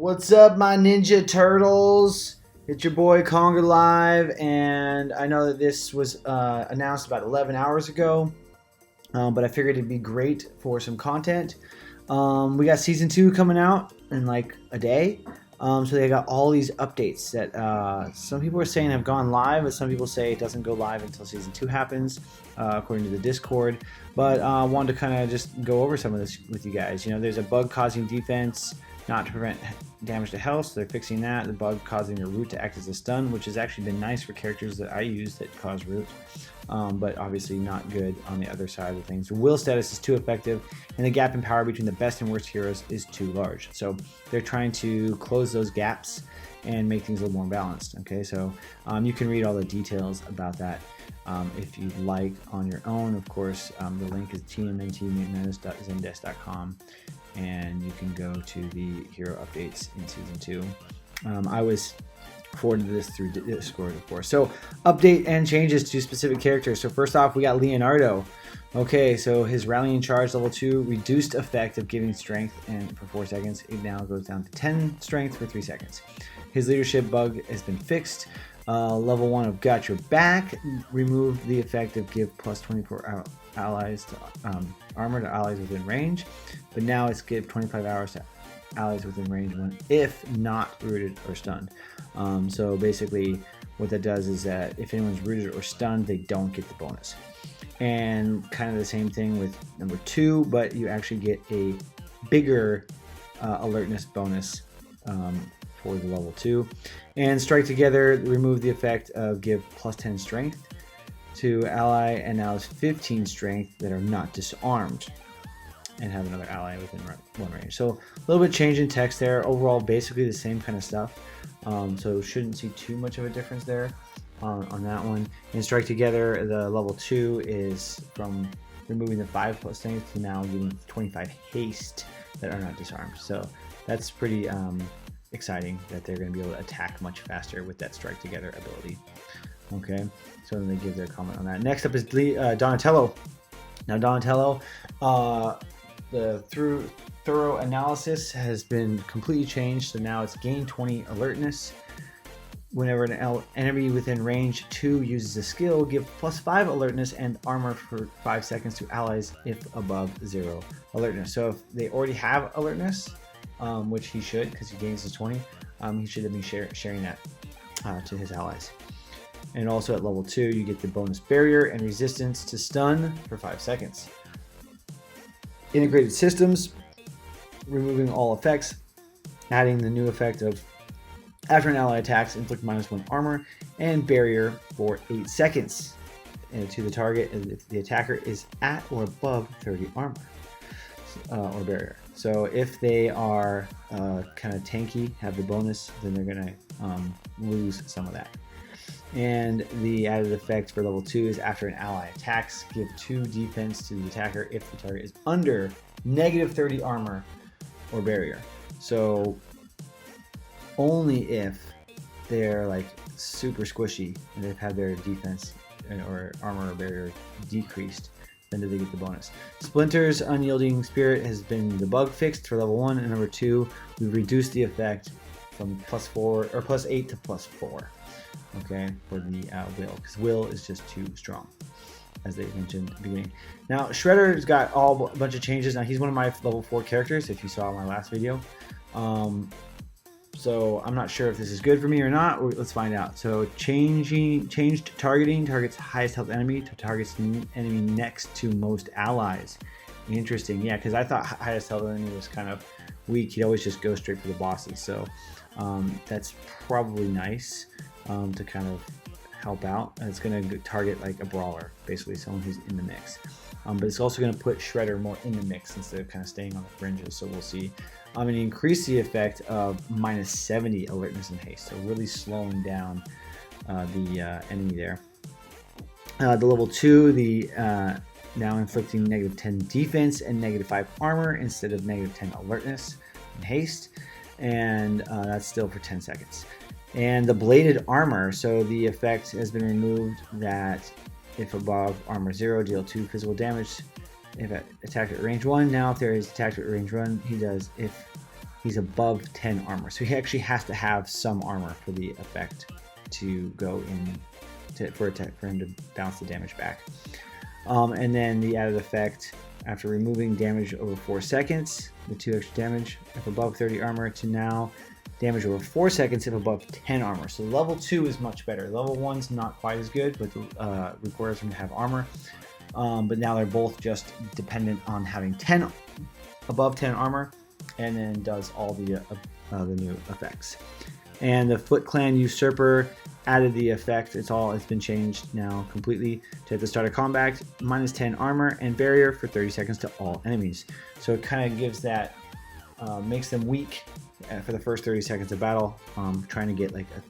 What's up, my Ninja Turtles? It's your boy Conga Live, and I know that this was announced about 11 hours ago, but I figured it'd be great for some content. We got season 2 coming out in like a day, so they got all these updates that some people are saying have gone live, but some people say it doesn't go live until season 2 happens, according to the Discord. But I wanted to kind of just go over some of this with you guys. You know, there's a bug causing defense not to prevent damage to health, so they're fixing that. The bug causing your root to act as a stun, which has actually been nice for characters that I use that cause root, but obviously not good on the other side of things. The will status is too effective, and the gap in power between the best and worst heroes is too large. So they're trying to close those gaps and make things a little more balanced. Okay, so you can read all the details about that if you'd like on your own. Of course, the link is Tmnt Mutant.zendesk.com, and you can go to the hero updates in season 2. I was forwarded this through Discord, of course. So update and changes to specific characters. So first off, we got Leonardo. Okay, so his rallying charge level 2 reduced effect of giving strength and for 4 seconds. It now goes down to 10 strength for 3 seconds. His leadership bug has been fixed. Level 1 of Got Your Back removed the effect of give plus 24 allies to armor to allies within range, but now it's give 25 hours to allies within range when if not rooted or stunned. So basically what that does is that if anyone's rooted or stunned, they don't get the bonus. And kind of the same thing with number 2, but you actually get a bigger alertness bonus for the level 2. And Strike Together remove the effect of give plus 10 strength to ally and allies 15 strength that are not disarmed and have another ally within one range. So a little bit change in text there. Overall, basically the same kind of stuff. So shouldn't see too much of a difference there on that one. And Strike Together, the level 2 is from removing the 5 plus strength to now giving 25 haste that are not disarmed. So that's pretty exciting that they're going to be able to attack much faster with that Strike Together ability. Okay, so then they give their comment on that. Next up is Donatello. Now Donatello, the thorough analysis has been completely changed, so now it's gain 20 alertness. Whenever an enemy within range 2 uses a skill, give plus 5 alertness and armor for 5 seconds to allies if above 0 alertness. So if they already have alertness, which he should because he gains his 20, he should have been sharing that to his allies. And also at level 2, you get the bonus barrier and resistance to stun for 5 seconds. Integrated systems, removing all effects, adding the new effect of after an ally attacks, inflict -1 armor and barrier for 8 seconds to the target if the attacker is at or above 30 armor or barrier. So if they are kind of tanky, have the bonus, then they're going to lose some of that. And the added effect for level 2 is after an ally attacks, give 2 defense to the attacker if the target is under -30 armor or barrier. So only if they're like super squishy and they've had their defense or armor or barrier decreased, then do they get the bonus. Splinter's unyielding spirit has been the bug fixed for level 1, and number 2, we've reduced the effect from +4 or +8 to +4. Okay, for the will, because will is just too strong, as they mentioned at the beginning. Now Shredder's got a bunch of changes. Now he's one of my level 4 characters, if you saw my last video. So I'm not sure if this is good for me or not. Let's find out. So changed targeting, targets highest health enemy to targets enemy next to most allies. Interesting, yeah, because I thought highest health enemy was kind of weak. He'd always just go straight for the bosses. So that's probably nice to kind of help out. And it's going to target like a brawler, basically someone who's in the mix. But it's also going to put Shredder more in the mix instead of kind of staying on the fringes. So we'll see. I'm going to increase the effect of -70 alertness and haste, so really slowing down the enemy there. The level 2, now inflicting -10 defense and -5 armor instead of -10 alertness and haste, and that's still for 10 seconds. And the bladed armor, so the effect has been removed that if above armor 0, deal 2 physical damage if attacked at range 1. Now if there is attacked at range 1, he does if he's above 10 armor. So he actually has to have some armor for the effect to go in for him to bounce the damage back. And then the added effect, after removing damage over 4 seconds, the 2 extra damage if above 30 armor, to now damage over 4 seconds if above 10 armor. So level 2 is much better. Level 1's not quite as good, but requires him to have armor. But now they're both just dependent on having above 10 armor, and then does all the new effects. And the Foot Clan Usurper added the effect. It's been changed now completely to, at the start of combat, minus 10 armor and barrier for 30 seconds to all enemies. So it kind of gives that, makes them weak for the first 30 seconds of battle, trying to get like an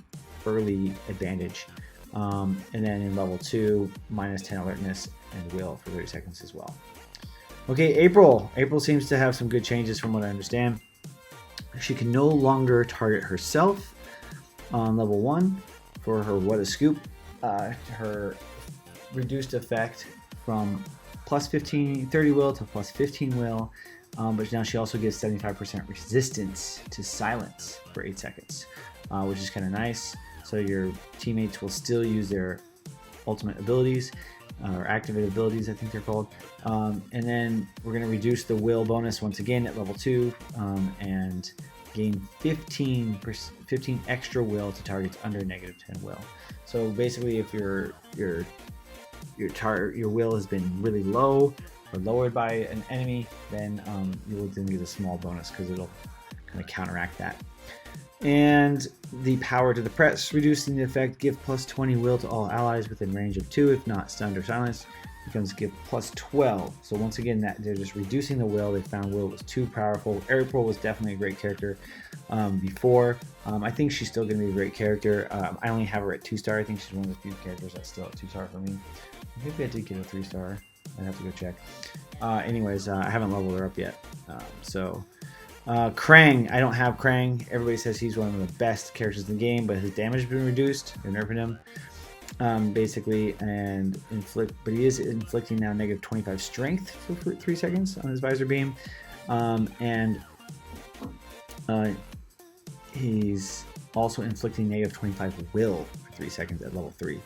early advantage. And then in level 2, minus 10 alertness and will for 30 seconds as well. Okay, April. April seems to have some good changes from what I understand. She can no longer target herself on level 1 for her What a Scoop. Her reduced effect from plus 30 will to plus 15 will, but now she also gives 75% resistance to silence for 8 seconds, which is kind of nice. So your teammates will still use their ultimate abilities, or activate abilities, I think they're called. And then we're going to reduce the will bonus once again at level 2, and gain 15 extra will to targets under negative 10 will. So basically, if your will has been really low or lowered by an enemy, then you will then get a small bonus because it'll kind of counteract that. And the power to the press, reducing the effect, give plus 20 will to all allies within range of 2 if not stunned or silenced, becomes give plus 12. So once again, that they're just reducing the will. They found will was too powerful. April was definitely a great character before. I think she's still going to be a great character. I only have her at 2-star. I think she's one of the few characters that's still at 2-star for me. Maybe I did get a 3-star. I'd have to go check. Anyways, I haven't leveled her up yet. Krang, I don't have Krang. Everybody says he's one of the best characters in the game, but his damage has been reduced. They're nerfing him, basically, but he is inflicting now negative 25 strength for 3 seconds on his visor beam, and he's also inflicting negative 25 will for 3 seconds at level 3,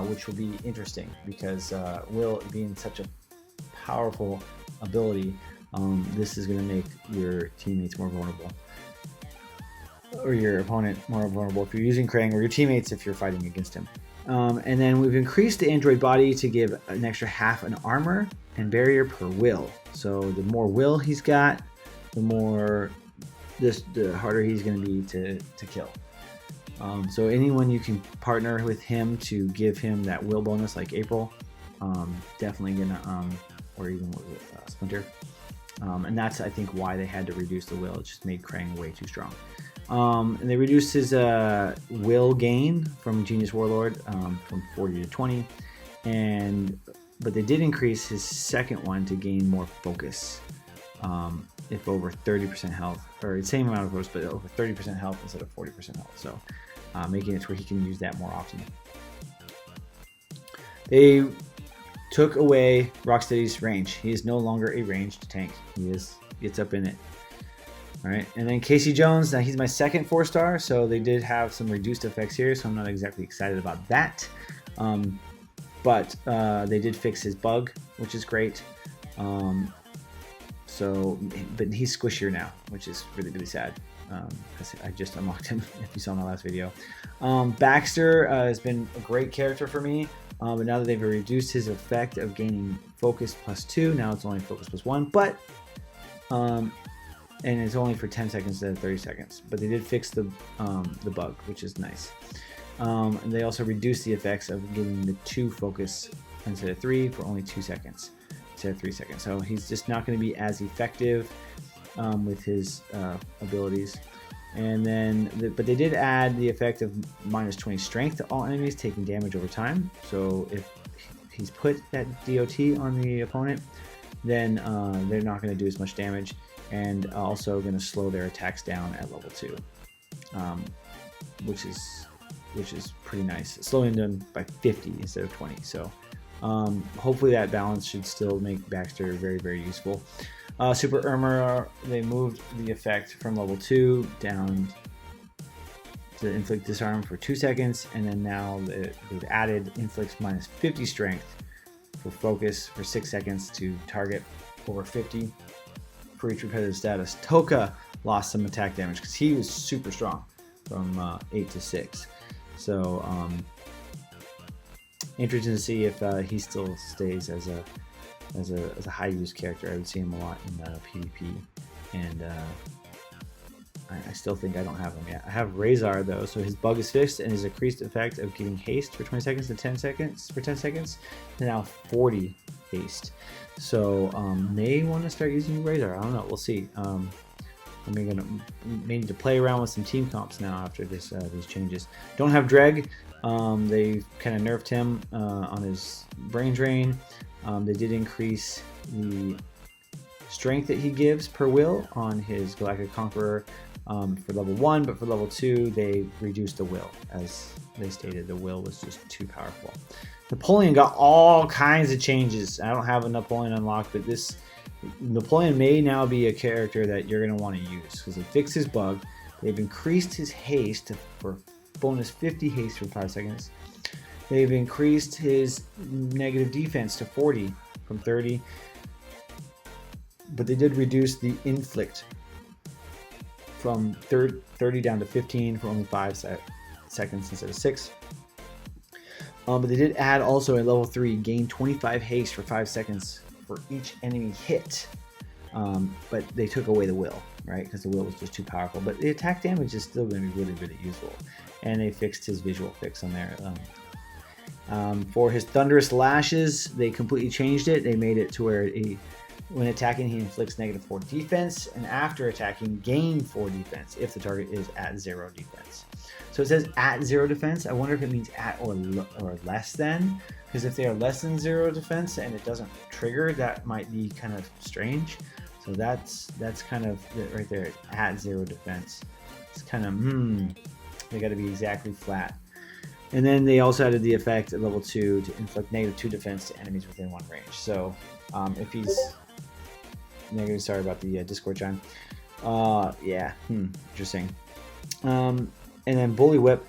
which will be interesting because will being such a powerful ability. This is going to make your teammates more vulnerable, or your opponent more vulnerable if you're using Krang, or your teammates if you're fighting against him. And then we've increased the android body to give an extra half an armor and barrier per will. So the more will he's got, the harder he's going to be to kill. So anyone you can partner with him to give him that will bonus, like April, definitely gonna, or even Splinter. And that's, I think, why they had to reduce the will. It just made Krang way too strong. And they reduced his will gain from Genius Warlord from 40 to 20. But they did increase his second one to gain more focus. If over 30% health, or the same amount of focus, but over 30% health instead of 40% health. So making it where he can use that more often. They took away Rocksteady's range. He is no longer a ranged tank. He gets up in it. All right, and then Casey Jones. Now he's my second 4-star, so they did have some reduced effects here, so I'm not exactly excited about that. But they did fix his bug, which is great. But he's squishier now, which is really, really sad. I just unlocked him, if you saw my last video. Baxter has been a great character for me. But now that they've reduced his effect of gaining focus plus 2, now it's only focus plus 1, but and it's only for 10 seconds instead of 30 seconds. But they did fix the bug, which is nice. And they also reduced the effects of getting the 2 focus instead of 3 for only 2 seconds instead of 3 seconds. So he's just not going to be as effective with his abilities. And then, but they did add the effect of minus 20 strength to all enemies taking damage over time. So if he's put that DOT on the opponent, then they're not going to do as much damage, and also going to slow their attacks down at level 2, which is pretty nice, slowing them by 50 instead of 20. So hopefully that balance should still make Baxter very, very useful. Super armor, they moved the effect from level 2 down to inflict disarm for 2 seconds, and then now they've added inflicts minus 50 strength for focus for 6 seconds to target over 50 for each repetitive status. Toka lost some attack damage because he was super strong from 8 to 6. So interesting to see if he still stays as a high use character. I would see him a lot in PvP, and I still think I don't have him yet. I have Raz-ar though, so his bug is fixed, and his increased effect of giving haste for 20 seconds to 10 seconds for 10 seconds to now 40 haste. So may want to start using Raz-ar. I don't know. We'll see. I'm gonna need to play around with some team comps now after these changes. Don't have Dreg. They kind of nerfed him on his brain drain. They did increase the strength that he gives per will on his Galactic Conqueror for level 1, but for level 2 they reduced the will. As they stated, the will was just too powerful. Napoleon got all kinds of changes. I don't have a Napoleon unlocked, but this Napoleon may now be a character that you're going to want to use because they fixed his bug. They've increased his haste for bonus 50 haste for 5 seconds. They've increased his negative defense to 40 from 30, but they did reduce the inflict from 30 down to 15 for only 5 seconds instead of 6. But they did add also a level 3, gain 25 haste for 5 seconds for each enemy hit. But they took away the will, right? Because the will was just too powerful. But the attack damage is still going to be really, really useful. And they fixed his visual fix on there. For his Thunderous Lashes, they completely changed it. They made it to where when attacking, he inflicts negative 4 defense, and after attacking, gain 4 defense if the target is at 0 defense. So it says at 0 defense. I wonder if it means at or less than, because if they are less than 0 defense and it doesn't trigger, that might be kind of strange. So that's kind of it right there, at 0 defense. It's kind of they got to be exactly flat. And then they also added the effect at level 2 to inflict negative 2 defense to enemies within 1 range. So if he's negative, sorry about the Discord chime. Yeah, interesting. And then Bully Whip,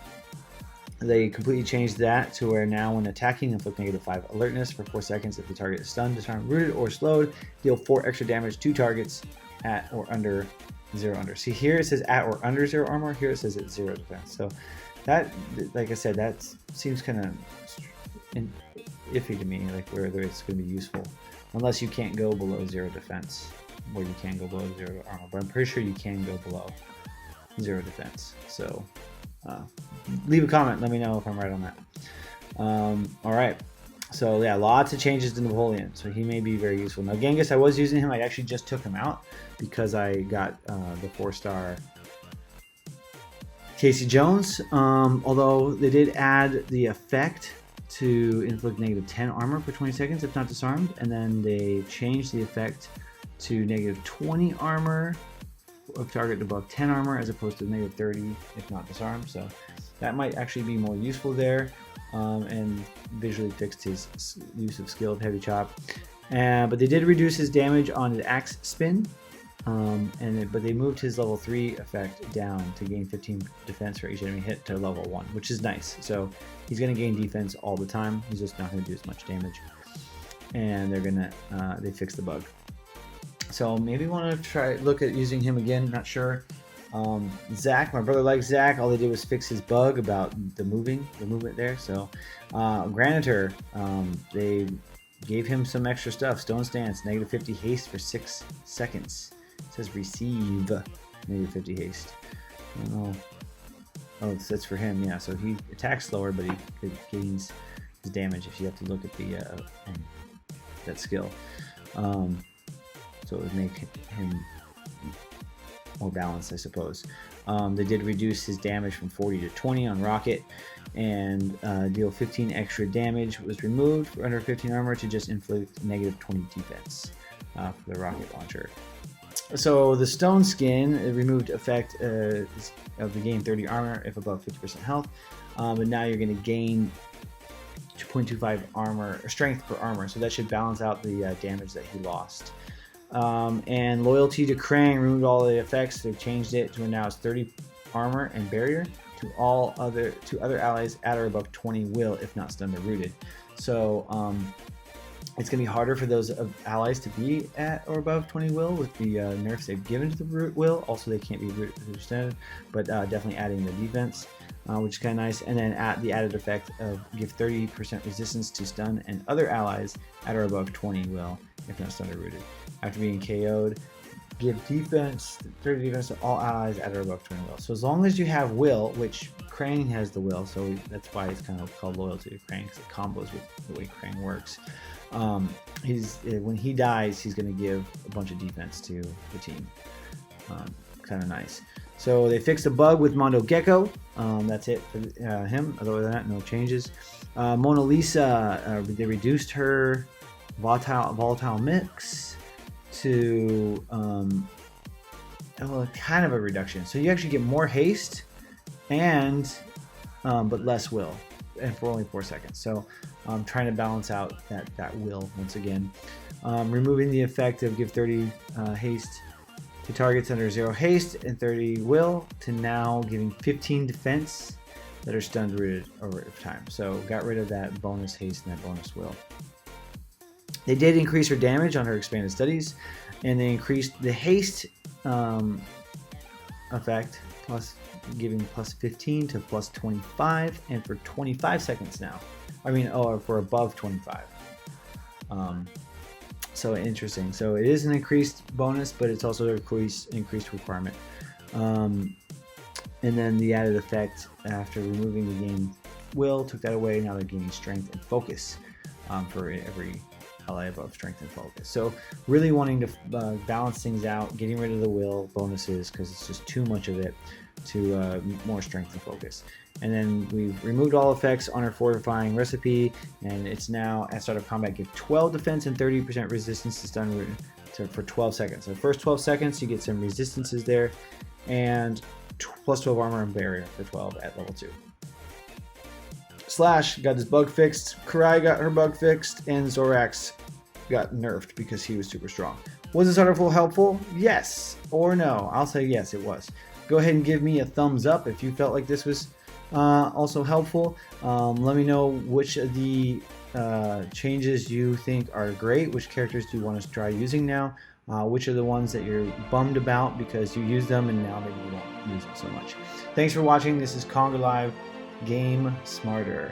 they completely changed that to where now when attacking, inflict negative 5 alertness for 4 seconds if the target is stunned, disarmed, rooted, or slowed. Deal 4 extra damage to targets at or under 0 under. See, here it says at or under 0 armor. Here it says at 0 defense. So that, like I said, that seems kind of iffy to me, like whether it's going to be useful. Unless you can't go below 0 defense, or you can go below 0 armor. But I'm pretty sure you can go below 0 defense. So leave a comment. Let me know if I'm right on that. All right. So yeah, lots of changes to Napoleon. So he may be very useful. Now Genghis, I was using him. I actually just took him out because I got the 4-star Casey Jones. Although they did add the effect to inflict negative 10 armor for 20 seconds if not disarmed, and then they changed the effect to negative 20 armor of target above 10 armor as opposed to negative 30 if not disarmed. So that might actually be more useful there, and visually fixed his use of skilled heavy chop. But they did reduce his damage on his axe spin, but they moved his level 3 effect down to gain 15 defense for each enemy hit to level 1, which is nice. So he's going to gain defense all the time. He's just not going to do as much damage. And they fixed the bug. So maybe want to look at using him again. Not sure. Zach, my brother likes Zach. All they did was fix his bug about the movement there. So Granitor, they gave him some extra stuff. Stone Stance, negative 50 haste for 6 seconds. It says receive negative 50 haste. Oh, that's for him. Yeah, so he attacks slower, but he gains his damage if you have to look at the that skill. So it would make him more balanced, I suppose. They did reduce his damage from 40 to 20 on Rocket, and deal 15 extra damage was removed for under 15 armor to just inflict negative 20 defense for the rocket launcher. So the Stone Skin, it removed effect of the gain 30 armor if above 50% health, but now you're going to gain 2.25 armor or strength per armor, so that should balance out the damage that he lost. And loyalty to Krang removed all the effects. They've changed it to now it's 30 armor and barrier to other allies at or above 20 will, if not stunned or rooted. So it's going to be harder for those allies to be at or above 20 will with the nerfs they've given to the root will. Also, they can't be rooted or stunned, but definitely adding the defense, which is kind of nice. And then at the added effect of give 30% resistance to stun and other allies at or above 20 will, if not stunned or rooted. After being KO'd, give defense, 30 defense to all allies at or above 20 will. So as long as you have will, which Krang has the will, so that's why it's kind of called loyalty to Krang, because it combos with the way Krang works. When he dies, he's going to give a bunch of defense to the team. Kind of nice. So they fixed a bug with Mondo Gecko. That's it for him. Other than that, no changes. Mona Lisa, they reduced her volatile mix to kind of a reduction. So you actually get more haste and but less will, and for only 4 seconds. So I'm trying to balance out that will once again. Removing the effect of give 30 haste to targets under 0 haste and 30 will to now giving 15 defense that are stunned rooted over time. So got rid of that bonus haste and that bonus will. They did increase her damage on her expanded studies, and they increased the haste effect, plus giving plus 15 to plus 25, and for 25 seconds now. For above 25. So interesting. So it is an increased bonus, but it's also an increased requirement. And then the added effect after removing the gain will took that away. Now they're gaining strength and focus for every ally above strength and focus. So really wanting to balance things out, getting rid of the will bonuses because it's just too much of it, to more strength and focus. And then we've removed all effects on our fortifying recipe, and it's now at start of combat give 12 defense and 30% resistance to stun root for 12 seconds. So the first 12 seconds you get some resistances there, and plus 12 armor and barrier for 12 at level 2. Slash got his bug fixed, Karai got her bug fixed, and Zorax got nerfed because he was super strong. Was this article helpful? Yes or no? I'll say yes, it was. Go ahead and give me a thumbs up if you felt like this was also helpful. Let me know which of the changes you think are great. Which characters do you want to try using now? Which are the ones that you're bummed about because you use them and now maybe you won't use them so much. Thanks for watching. This is Conga Live. Game smarter.